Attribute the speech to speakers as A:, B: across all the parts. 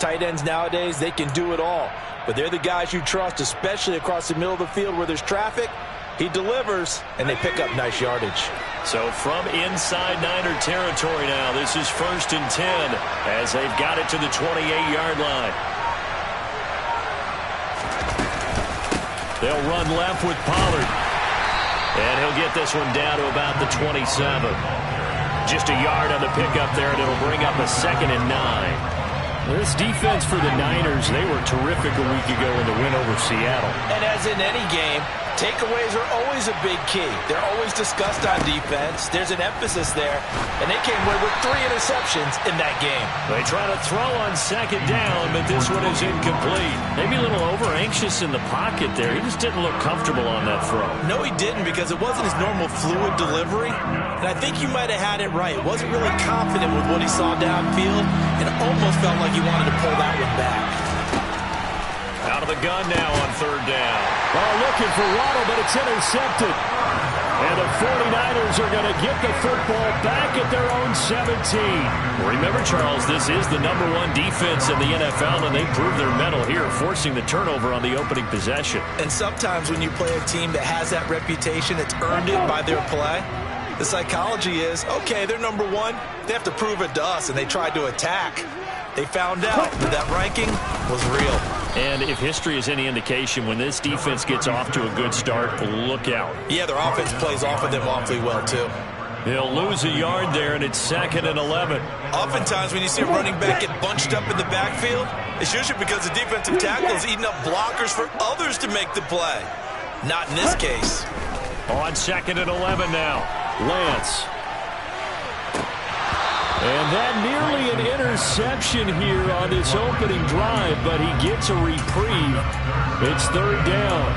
A: Tight ends nowadays, they can do it all. But they're the guys you trust, especially across the middle of the field where there's traffic. He delivers, and they pick up nice yardage.
B: So from inside Niner territory now, this is 1st and 10 as they've got it to the 28-yard line. They'll run left with Pollard. And he'll get this one down to about the 27. Just a yard on the pickup there, and it'll bring up a 2nd and 9. This defense for the Niners, they were terrific a week ago in the win over Seattle.
A: And as in any game, takeaways are always a big key. They're always discussed on defense. There's an emphasis there, and they came away with 3 interceptions in that game.
B: They try to throw on 2nd down, but this one is incomplete. Maybe a little over-anxious in the pocket there. He just didn't look comfortable on that throw.
A: No, he didn't, because it wasn't his normal fluid delivery. And I think you might have had it right. Wasn't really confident with what he saw downfield, and almost felt like he wanted to pull that one back.
B: Out of the gun now on 3rd down.
C: Looking for Waddle, but it's intercepted. And the 49ers are going to get the football back at their own 17.
B: Remember, Charles, this is the #1 defense in the NFL, and they prove their mettle here, forcing the turnover on the opening possession.
A: And sometimes when you play a team that has that reputation, it's earned it by their play. The psychology is, okay, they're #1. They have to prove it to us, and they tried to attack. They found out that that ranking was real.
B: And if history is any indication, when this defense gets off to a good start, look out.
A: Yeah, their offense plays off of them awfully well, too.
B: They'll lose a yard there, and it's 2nd and 11.
A: Oftentimes when you see a running back get bunched up in the backfield, it's usually because the defensive tackle is eating up blockers for others to make the play. Not in this case.
B: On 2nd and 11 now. Lance.
C: And that nearly an interception here on this opening drive, but he gets a reprieve. It's 3rd down.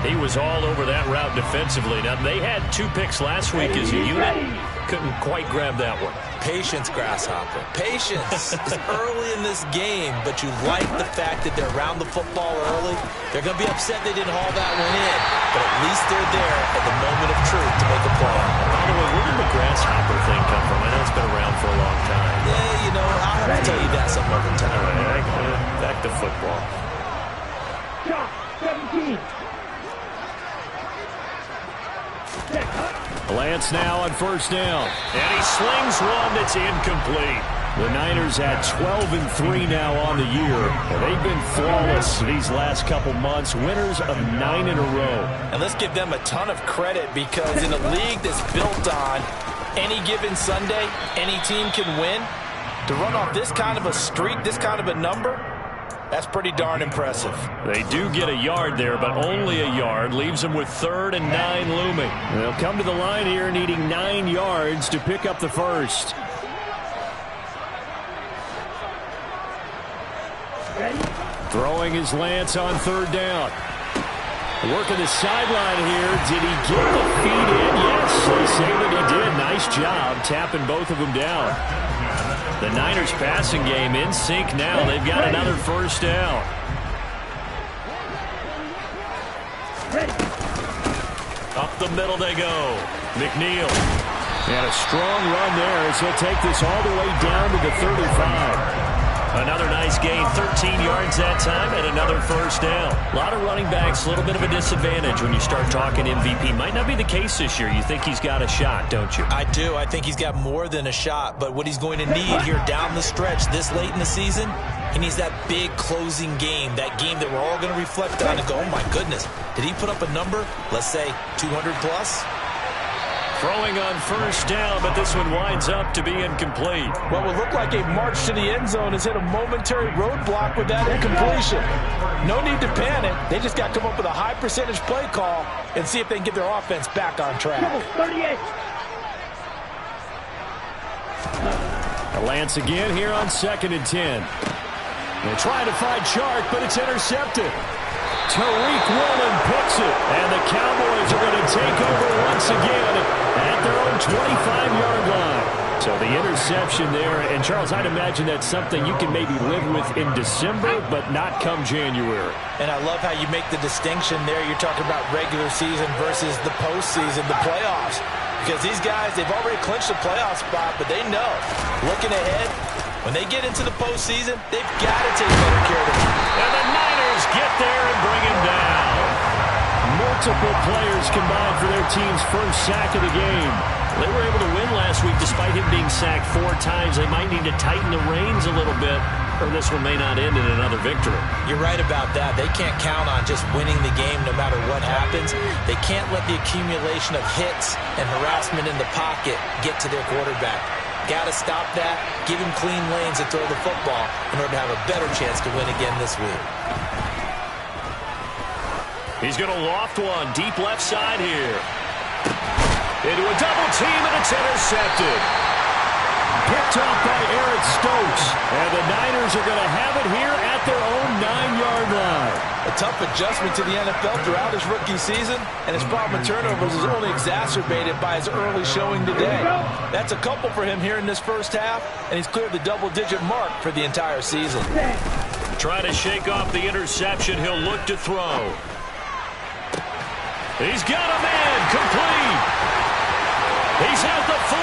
B: He was all over that route defensively. Now, they had 2 picks last week as a unit. Couldn't quite grab that one.
A: Patience, Grasshopper. Patience is early in this game, but you like the fact that they're around the football early. They're going to be upset they didn't haul that one in, but at least they're there at the moment of truth to make a play.
B: By the way, where did the Grasshopper thing come from? I know it's been around for a long time.
A: Yeah, you know, I'll have to tell you that some other time.
B: All right, back to football.
D: 17.
C: Lance now on 1st down.
B: And he slings one that's incomplete.
C: The Niners at 12-3 now on the year. They've been flawless these last couple months, winners of 9 in a row.
A: And let's give them a ton of credit, because in a league that's built on any given Sunday, any team can win. To run off this kind of a streak, this kind of a number, that's pretty darn impressive.
B: They do get a yard there, but only a yard. Leaves them with 3rd and 9 looming.
C: They'll come to the line here needing 9 yards to pick up the first. Throwing his Lance on 3rd down. Working the sideline here. Did he get the feet in? Yes, they say that he did. Nice job tapping both of them down. The Niners passing game in sync now. They've got another 1st down.
B: Up the middle they go. McNeil.
C: And a strong run there as he'll take this all the way down to the 35.
B: Another nice gain, 13 yards that time, and another 1st down. A lot of running backs, a little bit of a disadvantage when you start talking MVP. Might not be the case this year. You think he's got a shot, don't you?
A: I do. I think he's got more than a shot, but what he's going to need here down the stretch this late in the season, he needs that big closing game, that game that we're all going to reflect on and go, oh my goodness, did he put up a number, let's say 200 plus?
B: Throwing on 1st down, but this one winds up to be incomplete.
A: What would look like a march to the end zone has hit a momentary roadblock with that incompletion. No need to panic. They just got to come up with a high percentage play call and see if they can get their offense back on track.
D: 38.
C: Lance again here on 2nd and 10. They're trying to find Chark, but it's intercepted. Tariq Woolen picks it, and the Cowboys are going to take over once again at their own 25-yard line. So the interception there, and Charles, I'd imagine that's something you can maybe live with in December, but not come January.
A: And I love how you make the distinction there. You're talking about regular season versus the postseason, the playoffs. Because these guys, they've already clinched a playoff spot, but they know, looking ahead, When they get into the postseason, they've got to take better care of them.
B: And the Niners get there and bring him down.
C: Multiple players combined for their team's first sack of the game.
B: They were able to win last week despite him being sacked 4 times. They might need to tighten the reins a little bit, or this one may not end in another victory.
A: You're right about that. They can't count on just winning the game no matter what happens. They can't let the accumulation of hits and harassment in the pocket get to their quarterback. Got to stop that, give him clean lanes to throw the football in order to have a better chance to win again this week.
B: He's going to loft one deep left side here. Into a double team, and it's intercepted.
C: Picked off by Eric Stokes. And the Niners are going to have it here at their own 9-yard line.
A: A tough adjustment to the NFL throughout his rookie season, and his problem with turnovers is only exacerbated by his early showing today. That's a couple for him here in this first half, and he's cleared the double-digit mark for the entire season.
B: Trying to shake off the interception. He'll look to throw. He's got a man complete. He's at the 40.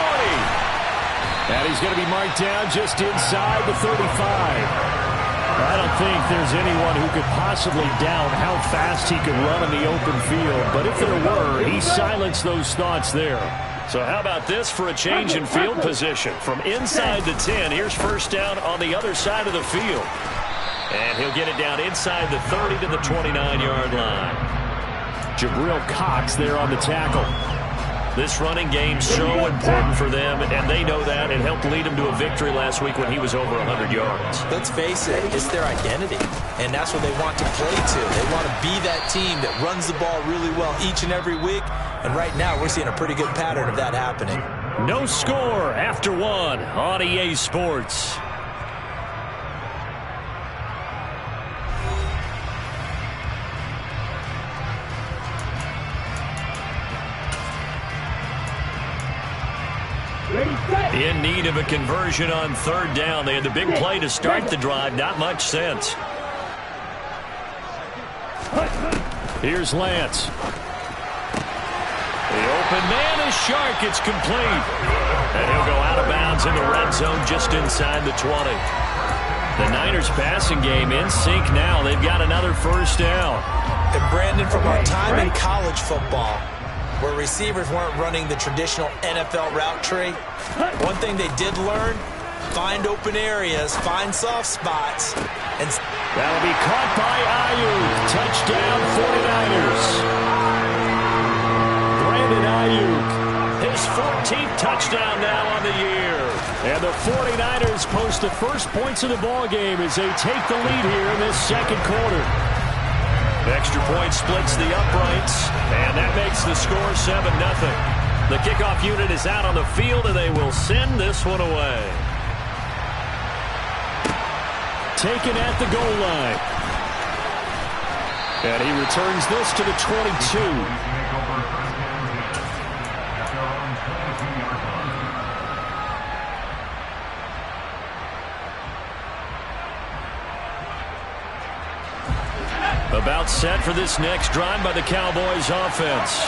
C: And he's going to be marked down just inside the 35. I don't think there's anyone who could possibly doubt how fast he could run in the open field. But if there were, he silenced those thoughts there.
B: So how about this for a change in field position? From inside the 10, here's first down on the other side of the field. And he'll get it down inside the 30 to the 29-yard line.
C: Jabril Cox there on the tackle.
B: This running game's so important for them, and they know that. It helped lead them to a victory last week when he was over 100 yards.
A: Let's face it, it's their identity, and that's what they want to play to. They want to be that team that runs the ball really well each and every week, and right now we're seeing a pretty good pattern of that happening.
B: No score after one on EA Sports. In need of a conversion on third down. They had the big play to start the drive. Not much sense.
C: Here's Lance.
B: The open man is Shark. It's complete. And he'll go out of bounds in the red zone just inside the 20. The Niners passing game in sync now. They've got another first down.
A: And Brandon, from our time in college football, where receivers weren't running the traditional NFL route tree, one thing they did learn, find open areas, find soft spots. And
C: that'll be caught by Ayuk. Touchdown 49ers. Brandon Ayuk.
B: His 14th touchdown now on the year.
C: And the 49ers post the first points of the ball game as they take the lead here in this second quarter.
B: Extra point splits the uprights, and that makes the score 7-0. The kickoff unit is out on the field, and they will send this one away.
C: Taken at the goal line. And he returns this to the 22.
B: About set for this next drive by the Cowboys offense.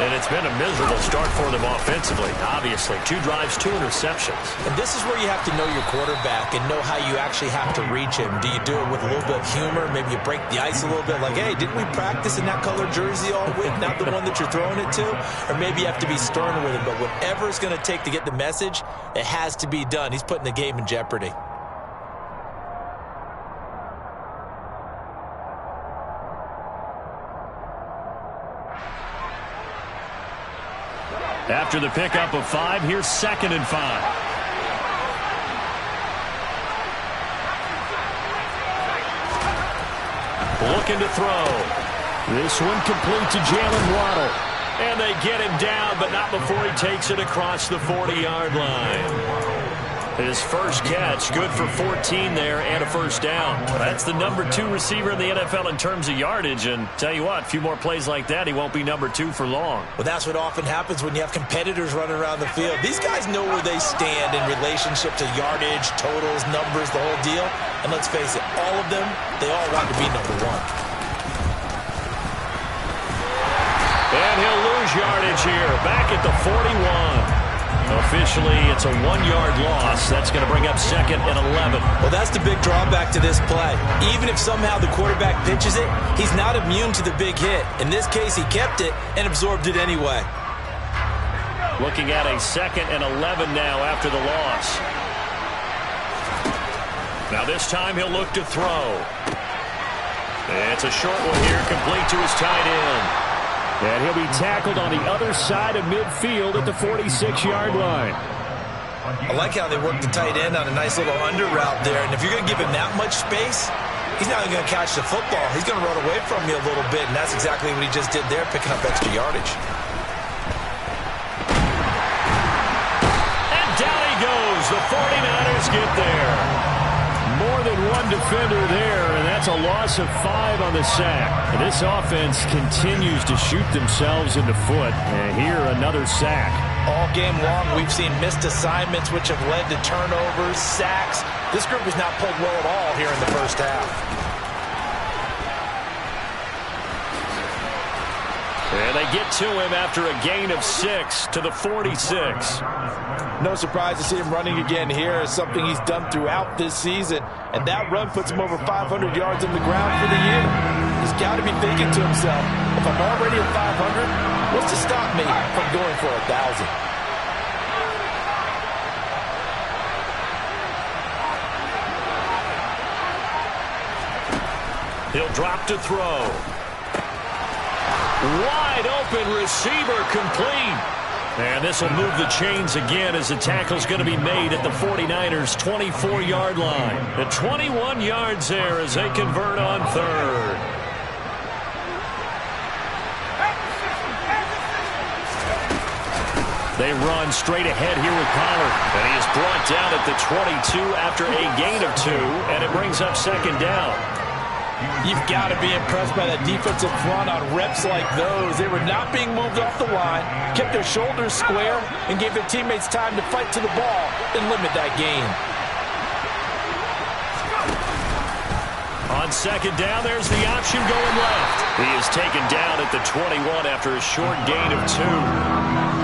B: And it's been a miserable start for them offensively. Obviously, 2 drives, 2 interceptions.
A: And this is where you have to know your quarterback and know how you actually have to reach him. Do you do it with a little bit of humor? Maybe you break the ice a little bit, like, hey, didn't we practice in that color jersey all week, not the one that you're throwing it to? Or maybe you have to be sterner with him. But whatever it's going to take to get the message, it has to be done. He's putting the game in jeopardy.
B: After the pickup of 5, here's 2nd and 5. Looking to throw.
C: This one complete to Jalen Waddle.
B: And they get him down, but not before he takes it across the 40-yard line. His first catch, good for 14 there and a first down. That's the number 2 receiver in the NFL in terms of yardage. And tell you what, a few more plays like that, he won't be number 2 for long.
A: Well, that's what often happens when you have competitors running around the field. These guys know where they stand in relationship to yardage, totals, numbers, the whole deal. And let's face it, all of them, they all want to be number 1.
B: And he'll lose yardage here, back at the 41. Officially, it's a 1-yard loss. That's going to bring up 2nd and 11.
A: Well, that's the big drawback to this play. Even if somehow the quarterback pitches it, he's not immune to the big hit. In this case, he kept it and absorbed it anyway.
B: Looking at a 2nd and 11 now after the loss. Now this time he'll look to throw. It's a short one here, complete to his tight end.
C: And he'll be tackled on the other side of midfield at the 46-yard line.
A: I like how they work the tight end on a nice little under route there. And if you're going to give him that much space, he's not going to catch the football. He's going to run away from you a little bit, and that's exactly what he just did there, picking up extra yardage.
B: And down he goes. The 49ers get there.
C: More than one defender there, and that's a loss of 5 on the sack. And this offense continues to shoot themselves in the foot. And here, another sack.
A: All game long, we've seen missed assignments, which have led to turnovers, sacks. This group has not played well at all here in the first half.
B: And they get to him after a gain of 6 to the 46.
A: No surprise to see him running again here. It's something he's done throughout this season. And that run puts him over 500 yards on the ground for the year. He's got to be thinking to himself, if I'm already at 500, what's to stop me from going for 1,000?
B: He'll drop to throw. Wide open receiver, complete. And this will move the chains again as the tackle's going to be made at the 49ers' 24-yard line. The 21 yards there as they convert on 3rd. They run straight ahead here with Pollard. And he is brought down at the 22 after a gain of 2, and it brings up 2nd down.
A: You've got to be impressed by that defensive front on reps like those. They were not being moved off the line, kept their shoulders square, and gave their teammates time to fight to the ball and limit that gain.
B: On 2nd down, there's the option going left. He is taken down at the 21 after a short gain of 2.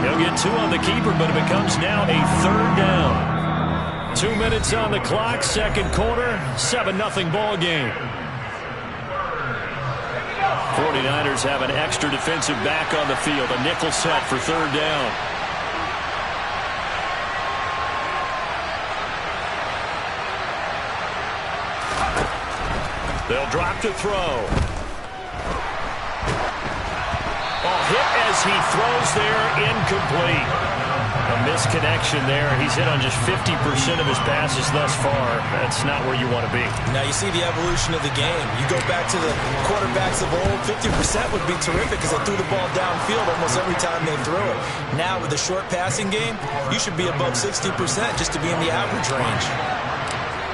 B: He'll get 2 on the keeper, but it becomes now a 3rd down. 2 minutes on the clock, 2nd quarter, 7-0 ball game. 49ers have an extra defensive back on the field. A nickel set for 3rd down. They'll drop to throw. Hit as he throws there, incomplete. A misconnection there. He's hit on just 50% of his passes thus far. That's not where you want to be.
A: Now you see the evolution of the game. You go back to the quarterbacks of old, 50% would be terrific because they threw the ball downfield almost every time they threw it. Now with the short passing game, you should be above 60% just to be in the average range.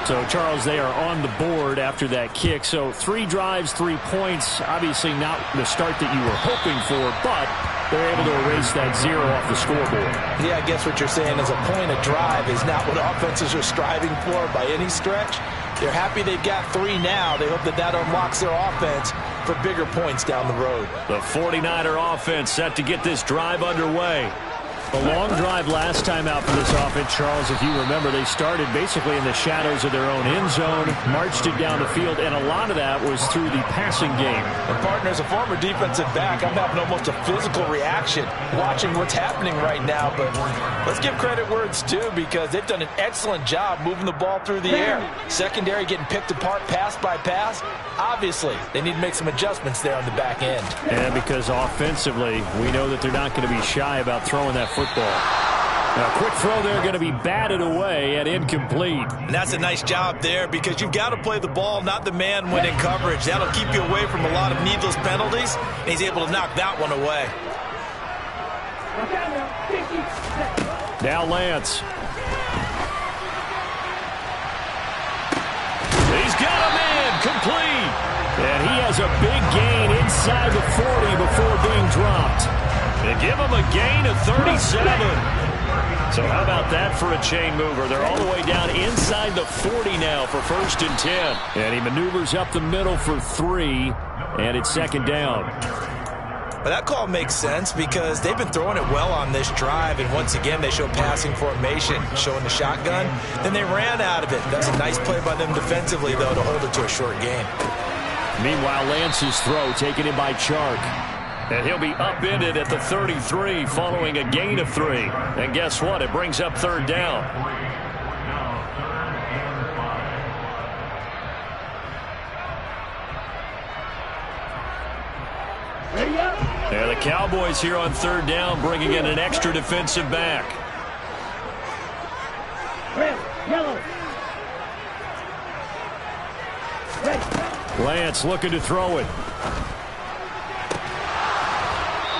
C: So, Charles, they are on the board after that kick. So 3 drives, 3 points. Obviously not the start that you were hoping for, but they're able to erase that 0 off the scoreboard.
A: Yeah, I guess what you're saying is a point a drive is not what offenses are striving for by any stretch. They're happy they've got 3 now. They hope that that unlocks their offense for bigger points down the road.
B: The 49er offense set to get this drive underway.
C: A long drive last time out for this offense, Charles. If you remember, they started basically in the shadows of their own end zone, marched it down the field, and a lot of that was through the passing game.
A: And partner, as a former defensive back, I'm having almost a physical reaction watching what's happening right now. But let's give credit where it's due because they've done an excellent job moving the ball through the air. Secondary getting picked apart pass by pass. Obviously, they need to make some adjustments there on the back end.
C: And because offensively, we know that they're not going to be shy about throwing that football. Now, a quick throw there going to be batted away and incomplete.
A: And that's a nice job there because you've got to play the ball, not the man when in coverage. That'll keep you away from a lot of needless penalties, and he's able to knock that one away.
C: Now Lance.
B: He's got a man, complete.
C: And he has a big gain inside the 40 before being dropped.
B: They give him a gain of 37. So how about that for a chain mover? They're all the way down inside the 40 now for 1st and 10.
C: And he maneuvers up the middle for 3, and it's 2nd down.
A: Well, that call makes sense because they've been throwing it well on this drive, and once again they show passing formation, showing the shotgun. Then they ran out of it. That's a nice play by them defensively, though, to hold it to a short gain.
C: Meanwhile, Lance's throw taken in by Chark.
B: And he'll be upended at the 33 following a gain of 3. And guess what? It brings up 3rd down. And the Cowboys here on 3rd down, bringing in an extra defensive back.
D: Red, yellow. Red.
C: Lance looking to throw it.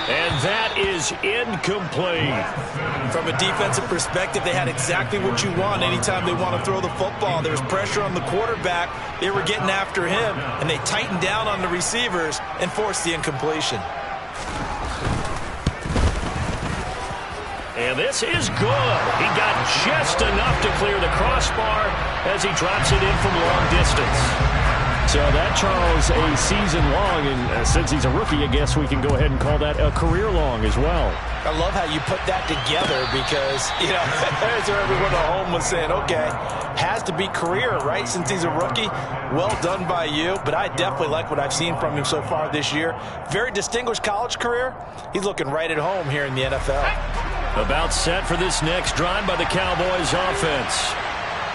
B: And that is incomplete.
A: From a defensive perspective, they had exactly what you want anytime they want to throw the football. There was pressure on the quarterback. They were getting after him, and they tightened down on the receivers and forced the incompletion.
B: And this is good. He got just enough to clear the crossbar as he drops it in from long distance.
C: So that, Charles, a season long, and since he's a rookie, I guess we can go ahead and call that a career long as well.
A: I love how you put that together because, that's where everyone at home was saying, okay, has to be career, right, since he's a rookie. Well done by you, but I definitely like what I've seen from him so far this year. Very distinguished college career. He's looking right at home here in the NFL.
B: About set for this next drive by the Cowboys offense.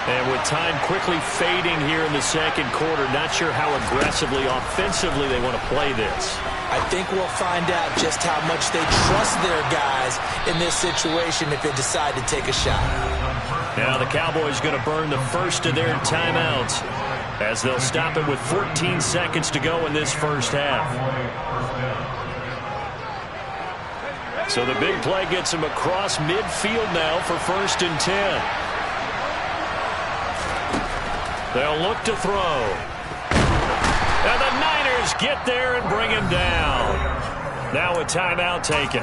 B: And with time quickly fading here in the second quarter, not sure how aggressively, offensively they want to play this.
A: I think we'll find out just how much they trust their guys in this situation if they decide to take a shot.
B: Now the Cowboys going to burn the first of their timeouts as they'll stop it with 14 seconds to go in this first half. So the big play gets him across midfield now for 1st and 10. They'll look to throw. And the Niners get there and bring him down. Now a timeout taken.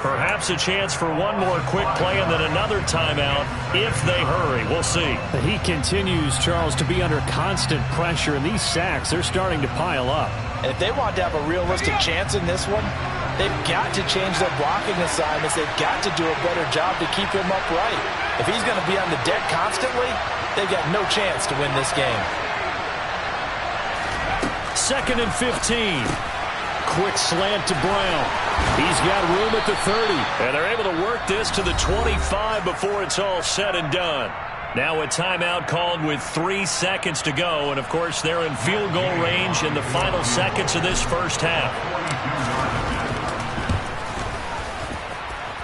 B: Perhaps a chance for one more quick play and then another timeout if they hurry. We'll see.
C: He continues, Charles, to be under constant pressure, and these sacks, they're starting to pile up.
A: And if they want to have a realistic chance in this one, they've got to change their blocking assignments. They've got to do a better job to keep him upright. If he's going to be on the deck constantly, they've got no chance to win this game.
B: 2nd and 15.
C: Quick slant to Brown. He's got room at the 30.
B: And they're able to work this to the 25 before it's all said and done. Now a timeout called with 3 seconds to go. And, of course, they're in field goal range in the final seconds of this first half.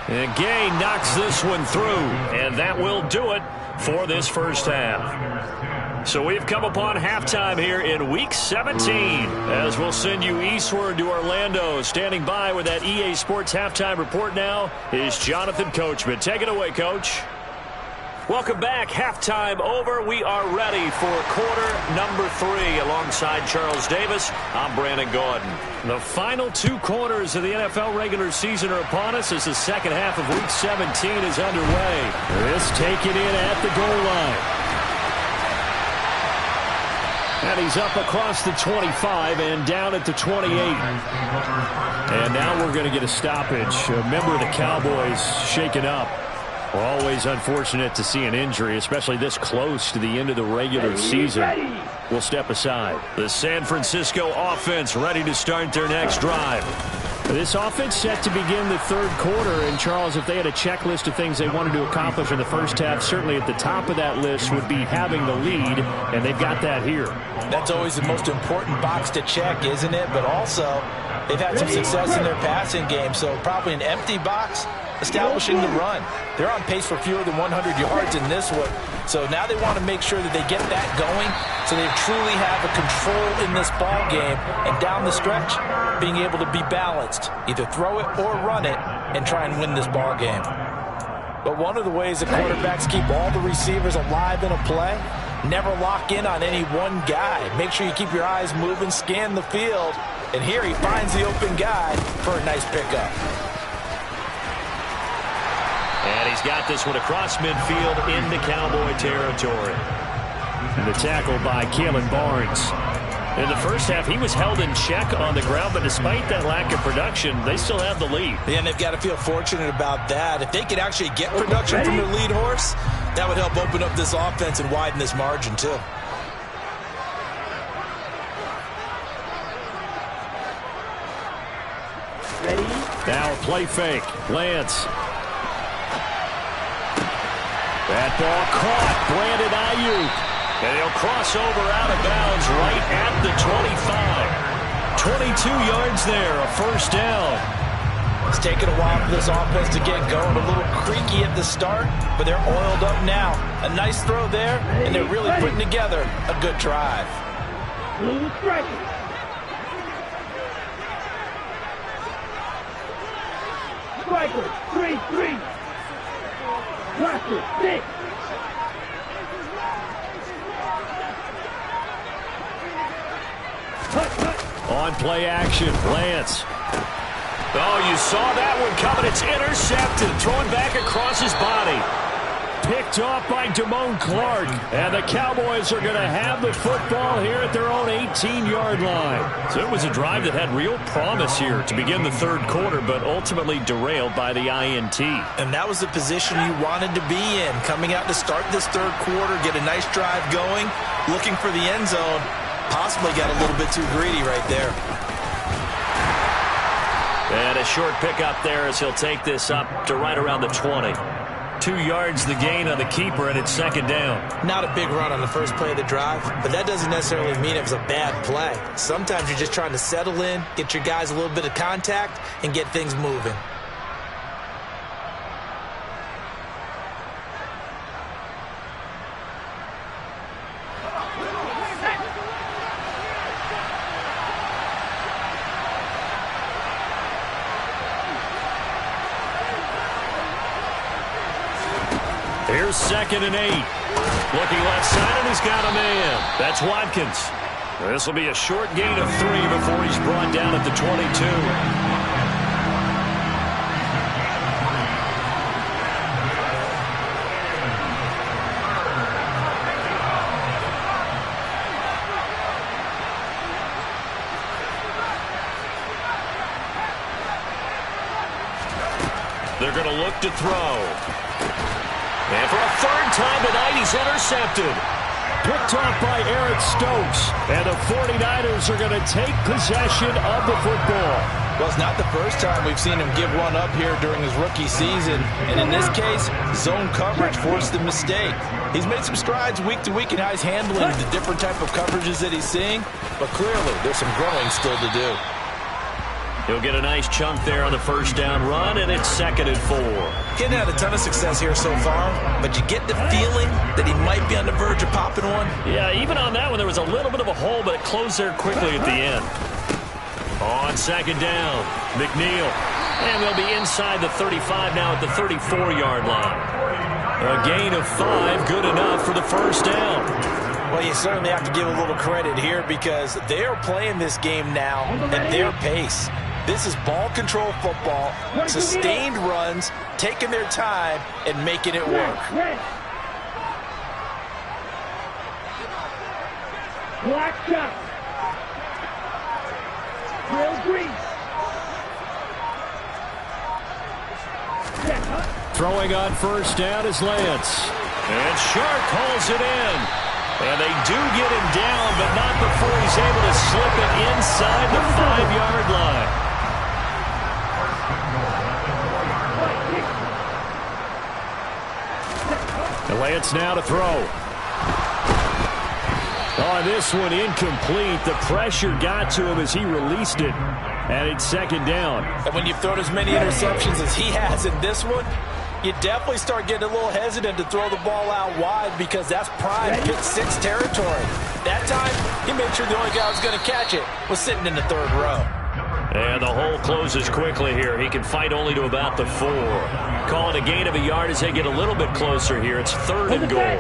B: And Gay knocks this one through. And that will do it for this first half. So we've come upon halftime here in Week 17 as we'll send you eastward to Orlando. Standing by with that EA Sports halftime report now is Jonathan Coachman. Take it away, Coach. Welcome back. Halftime over. We are ready for quarter number 3 alongside Charles Davis. I'm Brandon Gordon. The final 2 quarters of the NFL regular season are upon us as the second half of Week 17 is underway.
C: This taken in at the goal line. And he's up across the 25 and down at the 28. And now we're going to get a stoppage. A member of the Cowboys shaken up. Well, always unfortunate to see an injury, especially this close to the end of the regular season. We'll step aside.
B: The San Francisco offense ready to start their next drive.
C: This offense set to begin the third quarter. And, Charles, if they had a checklist of things they wanted to accomplish in the first half, certainly at the top of that list would be having the lead, and they've got that here.
A: That's always the most important box to check, isn't it? But also, they've had some success in their passing game, so probably an empty box establishing the run. They're on pace for fewer than 100 yards in this one. So now they want to make sure that they get that going so they truly have a control in this ball game. And down the stretch, being able to be balanced. Either throw it or run it and try and win this ball game. But one of the ways the quarterbacks keep all the receivers alive in a play, never lock in on any one guy. Make sure you keep your eyes moving, scan the field. And here he finds the open guy for a nice pickup.
B: And he's got this one across midfield into Cowboy territory.
C: And the tackle by Kalen Barnes.
B: In the first half, he was held in check on the ground, but despite that lack of production, they still have the lead.
A: Yeah, and they've got to feel fortunate about that. If they could actually get production from their lead horse, that would help open up this offense and widen this margin, too.
C: Ready? Now a play fake. Lance. That ball caught. Brandon Ayuk.
B: And he'll cross over out of bounds right at the 25.
C: 22 yards there, a first down.
A: It's taken a while for this offense to get going. A little creaky at the start, but they're oiled up now. A nice throw there, and they're really putting together a good drive.
D: Striker, 3-3. Blaster, 6.
C: On play action, Lance.
B: Oh, you saw that one coming. It's intercepted. Thrown back across his body.
C: Picked off by Damone Clark. And the Cowboys are going to have the football here at their own 18-yard line.
B: So it was a drive that had real promise here to begin the third quarter, but ultimately derailed by the INT.
A: And that was the position you wanted to be in. Coming out to start this third quarter, get a nice drive going, looking for the end zone. Possibly got a little bit too greedy right there.
B: And a short pickup there as he'll take this up to right around the 20. 2 yards the gain on the keeper, and it's second down.
A: Not a big run on the first play of the drive, but that doesn't necessarily mean it was a bad play. Sometimes you're just trying to settle in, get your guys a little bit of contact, and get things moving.
C: Here's 2nd and 8.
B: Looking left side, and he's got a man. That's Watkins. This will be a short gain of 3 before he's brought down at the 22. They're going to look to throw. And for a third time tonight, he's intercepted.
C: Picked off by Eric Stokes. And the 49ers are going to take possession of the football.
A: Well, it's not the first time we've seen him give one up here during his rookie season. And in this case, zone coverage forced the mistake. He's made some strides week to week in how he's handling the different type of coverages that he's seeing. But clearly, there's some growing still to do.
B: He'll get a nice chunk there on the first down run, and it's 2nd and 4.
A: He hasn't had a ton of success here so far, but you get the feeling that he might be on the verge of popping one.
B: Yeah, even on that one, there was a little bit of a hole, but it closed there quickly at the end. On 2nd down, McNeil. And they'll be inside the 35 now at the 34-yard line. A gain of 5, good enough for the first down.
A: Well, you certainly have to give a little credit here because they are playing this game now at their pace. This is ball control football, sustained runs, taking their time and making it work.
D: Black shot. Real grease.
C: Throwing on first down is Lance.
B: And Shark calls it in. And they do get him down, but not before he's able to slip it inside the 5-yard line.
C: And Lance now to throw. On this one, incomplete. The pressure got to him as he released it. And it's 2nd down.
A: And when you've thrown as many interceptions as he has in this one, you definitely start getting a little hesitant to throw the ball out wide because that's prime Pick 6 territory. That time, he made sure the only guy who was going to catch it was sitting in the 3rd row.
B: And the hole closes quickly here. He can fight only to about the 4. Call it a gain of a yard as they get a little bit closer here. It's 3rd and goal.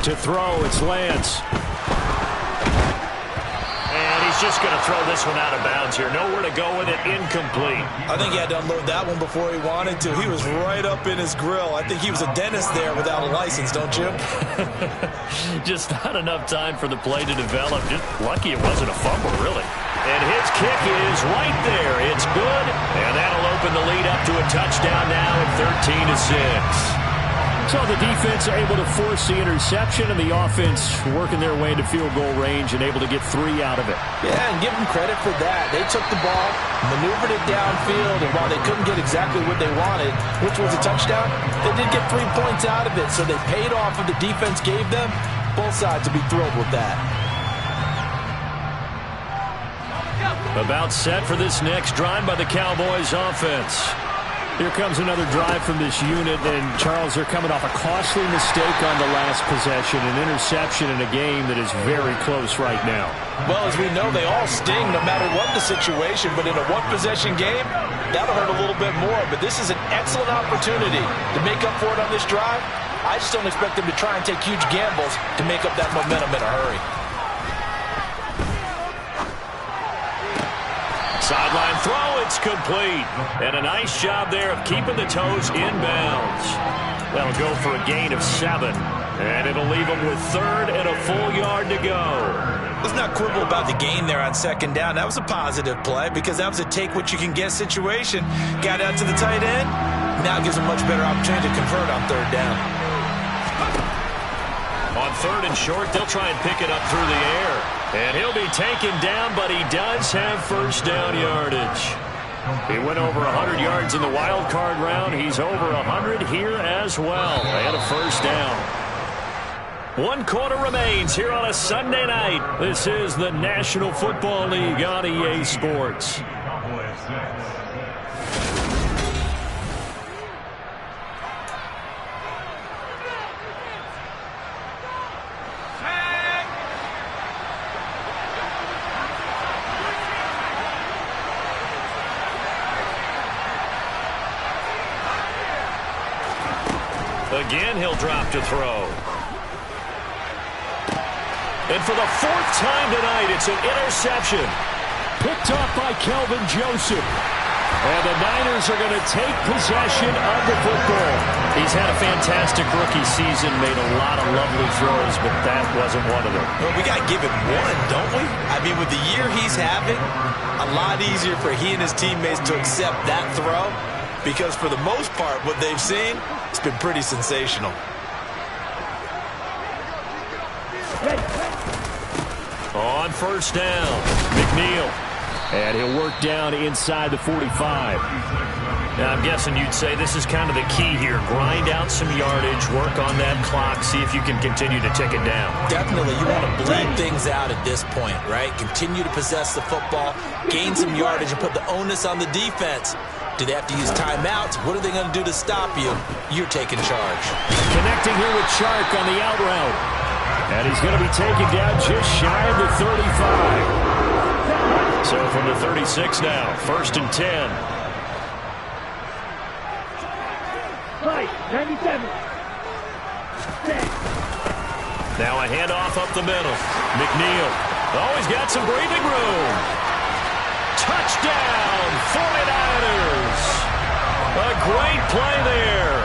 C: To throw, it's Lance.
B: And he's just going to throw this one out of bounds here. Nowhere to go with it. Incomplete.
A: I think he had to unload that one before he wanted to. He was right up in his grill. I think he was a dentist there without a license, don't you?
B: Just not enough time for the play to develop. Just lucky it wasn't a fumble, really. And his kick is right there. It's good. And that'll open the lead up to a touchdown now at 13-6.
C: So the defense able to force the interception, and the offense working their way into field goal range and able to get 3 out of it.
A: Yeah, and give them credit for that. They took the ball, maneuvered it downfield, and while they couldn't get exactly what they wanted, which was a touchdown, they did get 3 points out of it. So they paid off what the defense gave them. Both sides will be thrilled with that.
B: About set for this next drive by the Cowboys offense.
C: Here comes another drive from this unit, and Charles, they're coming off a costly mistake on the last possession, an interception in a game that is very close right now.
A: Well, as we know, they all sting no matter what the situation, but in a one-possession game, that'll hurt a little bit more. But this is an excellent opportunity to make up for it on this drive. I just don't expect them to try and take huge gambles to make up that momentum in a hurry.
B: Sideline throw, it's complete. And a nice job there of keeping the toes in bounds. That'll go for a gain of 7. And it'll leave them with 3rd and a full yard to go.
A: Let's not quibble about the gain there on 2nd down. That was a positive play because that was a take-what-you-can-get situation. Got out to the tight end. Now gives a much better opportunity to convert on 3rd down.
B: On 3rd and short, they'll try and pick it up through the air. And he'll be taken down, but he does have 1st down yardage. He went over 100 yards in the wild card round. He's over 100 here as well. And a 1st down. 1 quarter remains here on a Sunday night. This is the National Football League on EA Sports. Again, he'll drop to throw. And for the 4th time tonight, it's an interception.
C: Picked off by Kelvin Joseph. And the Niners are going to take possession of the football.
B: He's had a fantastic rookie season, made a lot of lovely throws, but that wasn't one of them.
A: Well, we got to give him one, don't we? I mean, with the year he's having, a lot easier for he and his teammates to accept that throw. Because for the most part, what they've seen, it's been pretty sensational.
B: On 1st down, McNeil.
C: And he'll work down inside the 45.
B: Now, I'm guessing you'd say this is kind of the key here. Grind out some yardage, work on that clock, see if you can continue to tick it down.
A: Definitely. You want to bleed things out at this point, right? Continue to possess the football, gain some yardage, and put the onus on the defense. Do they have to use timeouts? What are they going to do to stop you? You're taking charge.
C: Connecting here with Chark on the out route. And he's going to be taken down just shy of the 35.
B: So from the 36 now, 1st and 10.
D: 97.
B: Now a handoff up the middle. McNeil. Oh, he's got some breathing room. Touchdown, 49ers. A great play there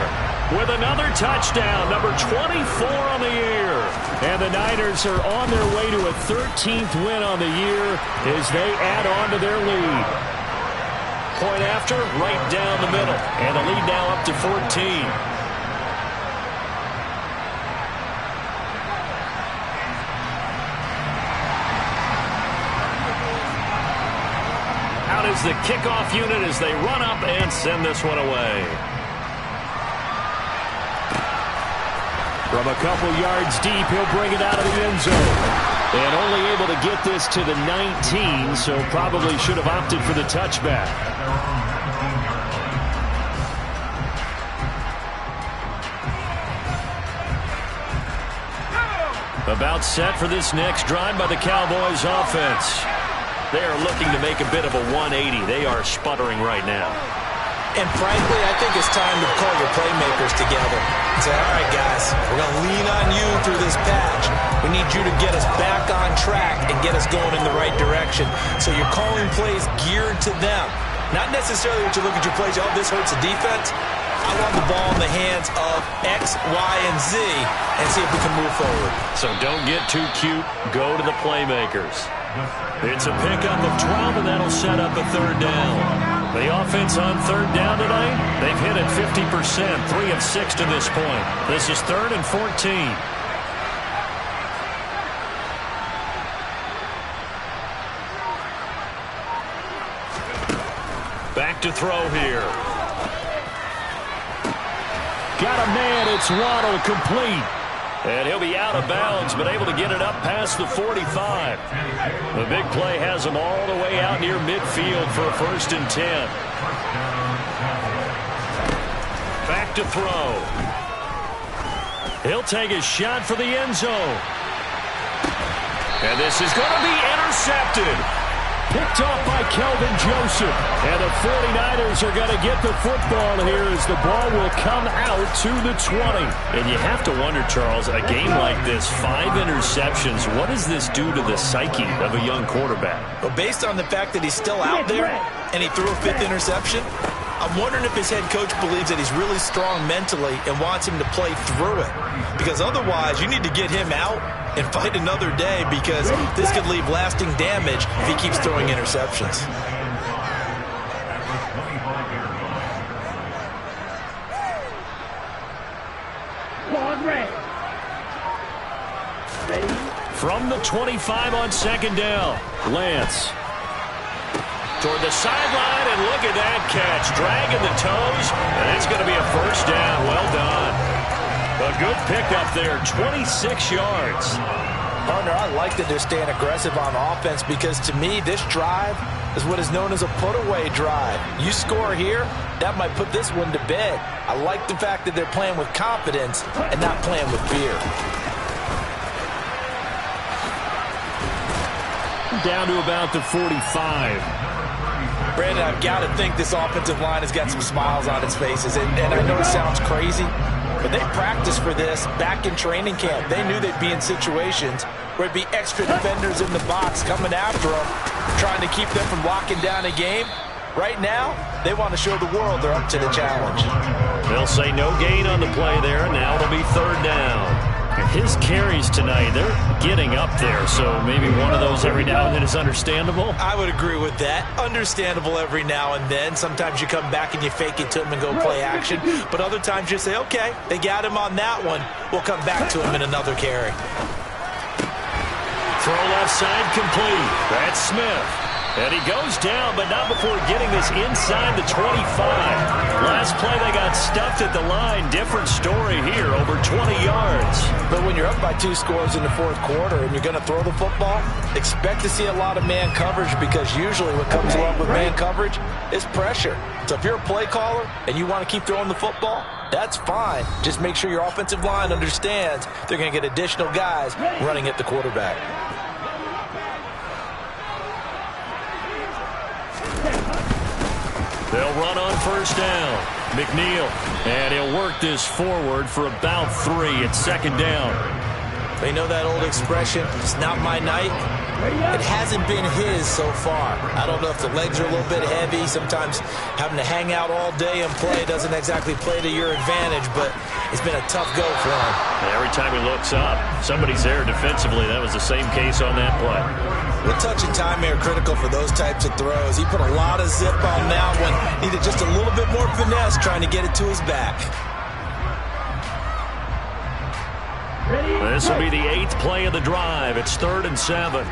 B: with another touchdown, number 24 on the year.
C: And the Niners are on their way to a 13th win on the year as they add on to their lead.
B: Point after, right down the middle. And the lead now up to 14. Out is the kickoff unit as they run up and send this one away.
C: From a couple yards deep, he'll bring it out of the end zone. And only able to get this to the 19, so probably should have opted for the touchback.
B: About set for this next drive by the Cowboys offense. They are looking to make a bit of a 180. They are sputtering right now.
A: And frankly, I think it's time to call your playmakers together. and say, all right, guys, we're going to lean on you through this patch. We need you to get us back on track and get us going in the right direction. So you're calling plays geared to them. Not necessarily what you look at your plays, oh, this hurts the defense. I want the ball in the hands of X, Y, and Z and see if we can move forward.
B: So don't get too cute. Go to the playmakers. It's a pickup of 12, and that'll set up a third down. The offense on third down tonight, they've hit it 50%, 3 of 6 to this point. This is 3rd and 14. Back to throw here.
C: Got a man, it's Waddle, complete.
B: And he'll be out of bounds, but able to get it up past the 45. The big play has him all the way out near midfield for a 1st and 10. Back to throw. He'll take his shot for the end zone. And this is going to be intercepted.
C: Picked off by Kelvin Joseph. And the 49ers are going to get the football here as the ball will come out to the 20.
B: And you have to wonder, Charles, a game like this, 5 interceptions, what does this do to the psyche of a young quarterback?
A: Well, based on the fact that he's still out there and he threw a 5th interception, I'm wondering if his head coach believes that he's really strong mentally and wants him to play through it. Because otherwise, you need to get him out and fight another day, because this could leave lasting damage if he keeps throwing interceptions.
C: From the 25 on 2nd down, Lance.
B: Toward the sideline, and look at that catch. Dragging the toes, and it's going to be a 1st down. Well done. A good pickup there, 26 yards.
A: Partner, I like that they're staying aggressive on offense, because to me, this drive is what is known as a put-away drive. You score here, that might put this one to bed. I like the fact that they're playing with confidence and not playing with fear.
C: Down to about the 45.
A: Brandon, I've got to think this offensive line has got some smiles on its faces. And I know it sounds crazy, but they practiced for this back in training camp. They knew they'd be in situations where it'd be extra defenders in the box coming after them, trying to keep them from locking down a game. Right now, they want to show the world they're up to the challenge.
B: They'll say no gain on the play there. Now it'll be 3rd down. His carries tonight, they're getting up there, so maybe one of those every now and then is understandable.
A: I would agree with that. Understandable every now and then. Sometimes you come back and you fake it to him and go play action. But other times you say, okay, they got him on that one. We'll come back to him in another carry.
B: Throw left side complete. That's Smith. And he goes down, but not before getting this inside the 25. Last play, they got stuffed at the line. Different story here, over 20 yards.
A: But when you're up by 2 scores in the 4th quarter and you're going to throw the football, expect to see a lot of man coverage, because usually what comes along with man coverage is pressure. So if you're a play caller and you want to keep throwing the football, that's fine. Just make sure your offensive line understands they're going to get additional guys running at the quarterback.
B: They'll run on 1st down. McNeil, and he'll work this forward for about 3 at 2nd down.
A: They know that old expression, it's not my night. It hasn't been his so far. I don't know if the legs are a little bit heavy. Sometimes having to hang out all day and play doesn't exactly play to your advantage, but it's been a tough go for him.
B: Every time he looks up, somebody's there defensively. That was the same case on that play.
A: The touch and timing are critical for those types of throws. He put a lot of zip on that one. Needed just a little bit more finesse trying to get it to his back.
B: This will be the 8th play of the drive. It's 3rd and 7.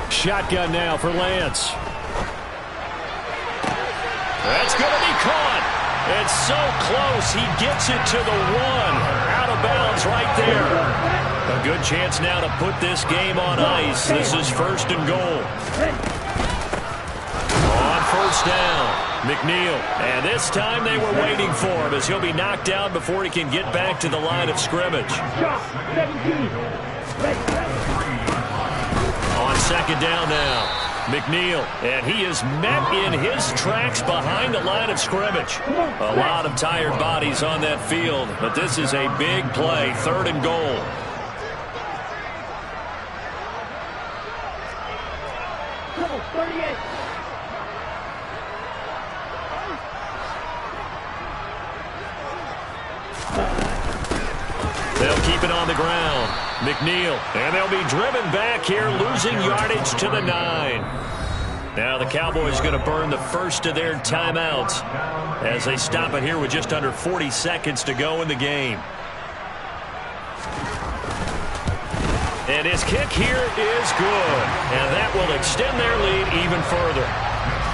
C: Shotgun now for Lance.
B: That's going to be caught. It's so close. He gets it to the 1. Out of bounds right there. A good chance now to put this game on ice. This is 1st and goal. On 1st down, McNeil. And this time they were waiting for him, as he'll be knocked down before he can get back to the line of scrimmage. On 2nd down now. McNeil, and he is met in his tracks behind the line of scrimmage. A lot of tired bodies on that field, but this is a big play, 3rd and goal.
D: Come on, 38.
B: They'll keep it on the ground. McNeil, and they'll be driven back here, losing yardage to the 9. Now the Cowboys going to burn the first of their timeouts as they stop it here with just under 40 seconds to go in the game. And his kick here is good, and that will extend their lead even further.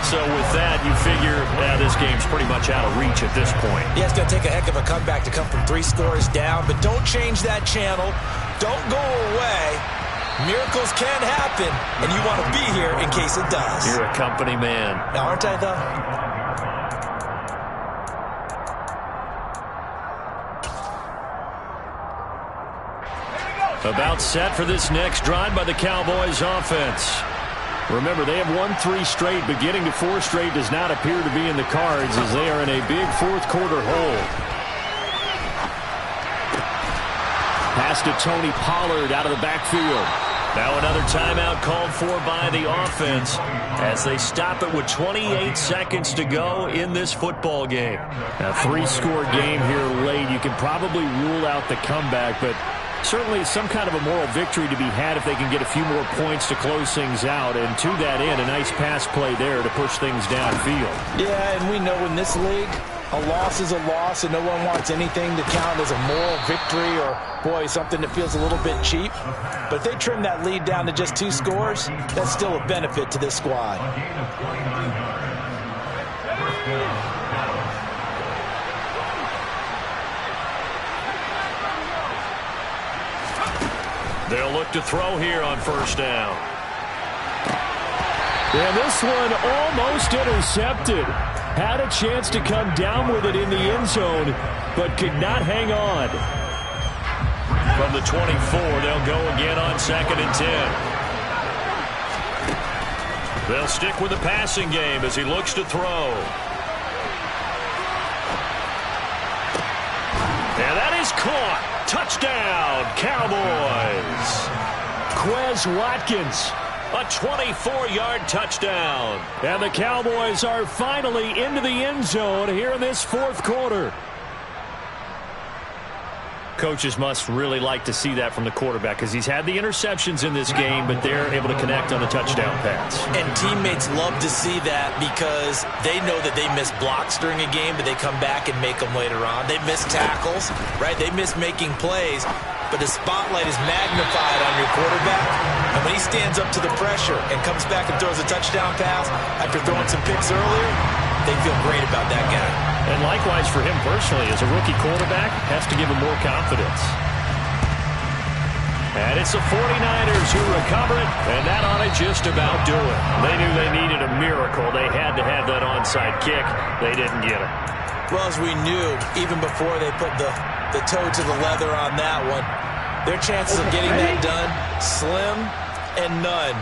B: So with that, you figure this game's pretty much out of reach at this point.
A: Yeah, it's going to take a heck of a comeback to come from 3 scores down, but don't change that channel. Don't go away. Miracles can happen, and you want to be here in case it does.
B: You're a company man.
A: Now, aren't I, though?
B: About set for this next drive by the Cowboys offense. Remember, they have won 3 straight, but getting to 4 straight does not appear to be in the cards as they are in a big 4th quarter hole. Pass to Tony Pollard out of the backfield. Now another timeout called for by the offense as they stop it with 28 seconds to go in this football game. A 3-score game here late. You can probably rule out the comeback, but certainly some kind of a moral victory to be had if they can get a few more points to close things out. And to that end, a nice pass play there to push things downfield.
A: Yeah, and we know in this league, a loss is a loss, and no one wants anything to count as a moral victory or, boy, something that feels a little bit cheap. But if they trim that lead down to just 2 scores, that's still a benefit to this squad.
B: They'll look to throw here on 1st down.
C: And this one almost intercepted. Had a chance to come down with it in the end zone, but could not hang on.
B: From the 24, they'll go again on 2nd and 10. They'll stick with the passing game as he looks to throw. And that is caught. Touchdown, Cowboys.
C: Quez Watkins.
B: A 24-yard touchdown.
C: And the Cowboys are finally into the end zone here in this 4th quarter.
B: Coaches must really like to see that from the quarterback because he's had the interceptions in this game, but they're able to connect on the touchdown pass.
A: And teammates love to see that because they know that they miss blocks during a game, but they come back and make them later on. They miss tackles, right? They miss making plays, but the spotlight is magnified on your quarterback. And when he stands up to the pressure and comes back and throws a touchdown pass after throwing some picks earlier, they feel great about that guy.
B: And likewise for him personally, as a rookie quarterback, has to give him more confidence. And it's the 49ers who recover it, and that ought to just about do it. They knew they needed a miracle. They had to have that onside kick. They didn't get it.
A: Well, as we knew, even before they put the toe to the leather on that one, their chances of getting that done, slim and none.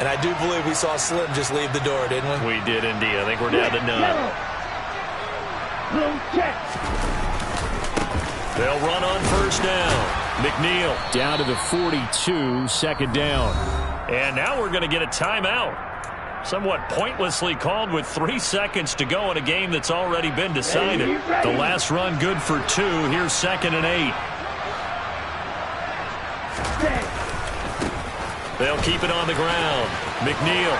A: And I do believe we saw Slim just leave the door, didn't we?
B: We did indeed. I think we're down to none. They'll run on 1st down. McNeil
C: Down to the 42, 2nd down.
B: And now we're going to get a timeout. Somewhat pointlessly called with 3 seconds to go in a game that's already been decided. The last run good for 2. Here's 2nd and 8. They'll keep it on the ground. McNeil.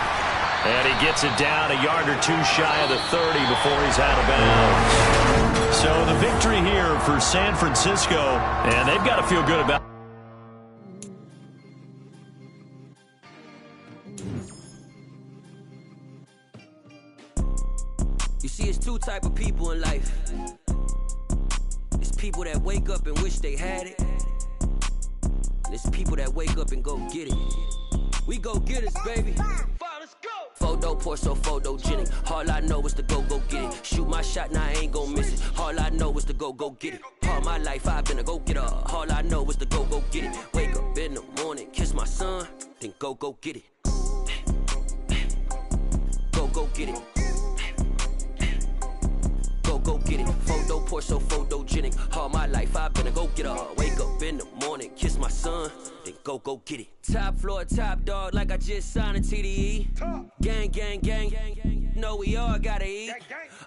B: And he gets it down a yard or 2 shy of the 30 before he's out of bounds. So the victory here for San Francisco, and they've got to feel good about it.
E: You see, it's 2 type of people in life. It's people that wake up and wish they had it. And it's people that wake up and go get it. We go get it, baby. Let's go. Photo pour so photogenic. All I know is to go get it. Shoot my shot, now I ain't gon' miss it. All I know is to go get it. All my life I've been a go-getter. All I know is to go get it. Wake up in the morning, kiss my son, then go get it. go get it. Go get it. Photo pour so photogenic. All my life I've been a go getter. Wake up in the morning, kiss my son, then go get it. Top floor, top dog, like I just signed a TDE. Gang, gang, gang, gang. Know we all gotta eat.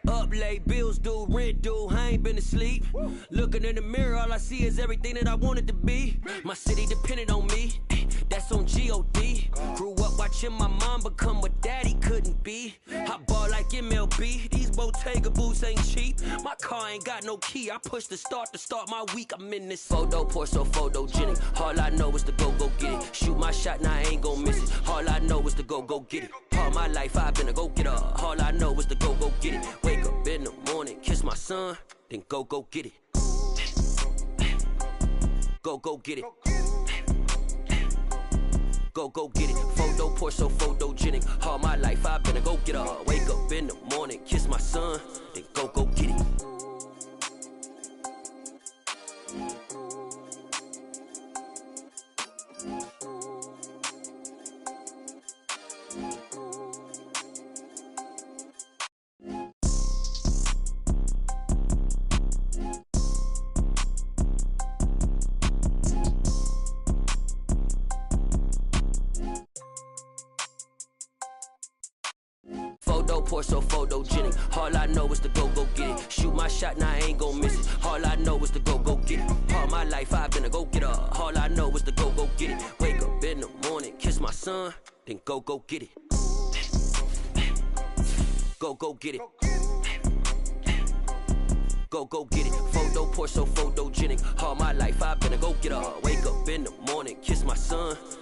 E: Up late, bills due, rent due. I ain't been asleep. Looking in the mirror, all I see is everything that I wanted to be. My city depended on me. That's on G.O.D. Grew up watching my mom become what daddy couldn't be. I ball like MLB. These Bottega boots ain't cheap. My car ain't got no key. I push the start to start my week. I'm in this photo pour so photogenic. All I know is to go get it. Shoot my shot, now I ain't gon' miss it. All I know is to go get it. All my life I've been a go getter. All I know is to go get it. Wake up in the morning, kiss my son, then go get it. Go get it. Go get it. Photo pour so photogenic. All my life I've been a go getter. Wake up in the morning, kiss my son, then go get it. Photo pour so photogenic. All I know is to go get it. Shoot my shot, now I ain't gon' miss it. All I know is to go get it. All my life I've been a go getter. All I know is to go get it. Wake up in the morning, kiss my son, then go get it. Go get it. Go get it. Photo pour so photogenic. All my life I've been a go getter. Wake up in the morning, kiss my son, then